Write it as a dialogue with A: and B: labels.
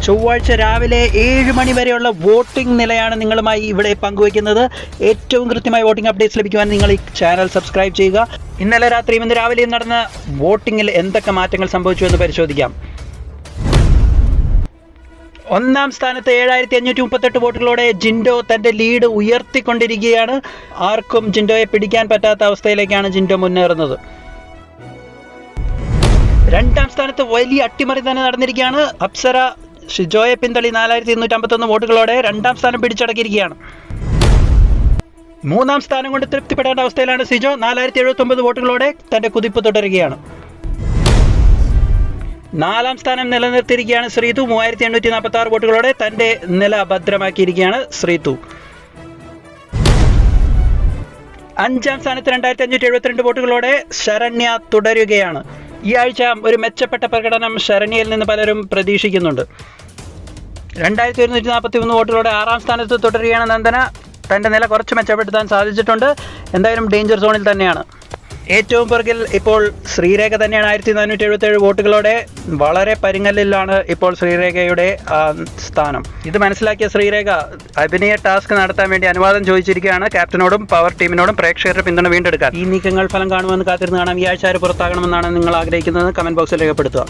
A: ചൊവ്വാഴ്ച രാവിലെ 7 മണി വരെയുള്ള വോട്ടിംഗ് നിലയാണ് നിങ്ങളുമായി ഇവിടെ പങ്കുവയ്ക്കുന്നത്. ഏറ്റവും കൃത്യമായ വോട്ടിംഗ് അപ്ഡേറ്റ്സ് ലഭിക്കുവാൻ നിങ്ങൾ ഈ ചാനൽ സബ്സ്ക്രൈബ് ചെയ്യുക. ഇന്നലെ രാത്രിയും ഇന്ന് രാവിലെയും നടന്ന വോട്ടിങ്ങിൽ എന്തൊക്കെ മാറ്റങ്ങൾ സംഭവിച്ചു എന്ന് പരിശോധിക്കാം. ഒന്നാം സ്ഥാനത്ത് 7538 വോട്ടുകളോടെ ജിൻഡോ തൻ്റെ ലീഡ് ഉയർത്തിക്കൊണ്ടിരിക്കുകയാണ്. ആർക്കും ജിൻഡോയെ പിടിക്കാൻ പറ്റാത്ത അവസ്ഥയിലേക്കാണ് ജിൻഡോ മുന്നേറുന്നത്. രണ്ടാം സ്ഥാനത്ത് വലിയ അട്ടിമറി തന്നെ നടന്നിരിക്കുകയാണ്. അപ്സര ഷിജോയെ പിന്തള്ളി 4251 വോട്ടുകളോടെ രണ്ടാം സ്ഥാനം പിടിച്ചടക്കിയിരിക്കുകയാണ്. മൂന്നാം സ്ഥാനം കൊണ്ട് തൃപ്തിപ്പെടേണ്ട അവസ്ഥയിലാണ് സിജോ. 4079 വോട്ടുകളോടെ തൻ്റെ കുതിപ്പ് തുടരുകയാണ്. നാലാം സ്ഥാനം നിലനിർത്തിയിരിക്കുകയാണ് ശ്രീതു. 3846 വോട്ടുകളോടെ തൻ്റെ നില ഭദ്രമാക്കിയിരിക്കുകയാണ് ശ്രീതു. അഞ്ചാം സ്ഥാനത്ത് 2572 വോട്ടുകളോടെ ശരണ്യ തുടരുകയാണ്. ഈ ആഴ്ച ഒരു മെച്ചപ്പെട്ട പ്രകടനം ശരണ്യയിൽ നിന്ന് പലരും പ്രതീക്ഷിക്കുന്നുണ്ട്. 2141 വോട്ടുകളോടെ ആറാം സ്ഥാനത്ത് തുടരുകയാണ് നന്ദന. തൻ്റെ നില കുറച്ച് മെച്ചപ്പെടുത്താൻ സാധിച്ചിട്ടുണ്ട്. എന്തായാലും ഡേഞ്ചർ സോണിൽ തന്നെയാണ്. ഏറ്റവും പുറകിൽ ഇപ്പോൾ ശ്രീരേഖ തന്നെയാണ്. 1477 വോട്ടുകളോടെ വളരെ പരിങ്ങലിലാണ് ഇപ്പോൾ ശ്രീരേഖയുടെ സ്ഥാനം. ഇത് മനസ്സിലാക്കിയ ശ്രീരേഖ അഭിനയ ടാസ്ക് നടത്താൻ വേണ്ടി അനുവാദം ചോദിച്ചിരിക്കുകയാണ് ക്യാപ്റ്റനോടും പവർ ടീമിനോടും പ്രേക്ഷകരുടെ പിന്തുണ വീണ്ടെടുക്കാൻ. ഈ നീക്കങ്ങൾ ഫലം കാണുമെന്ന് കാത്തിരുന്ന് കാണാം. ഈ ആഴ്ച ആര് പുറത്താകണമെന്നാണ് നിങ്ങൾ ആഗ്രഹിക്കുന്നത്? കമൻറ്റ് ബോക്സിൽ രേഖപ്പെടുത്തുക.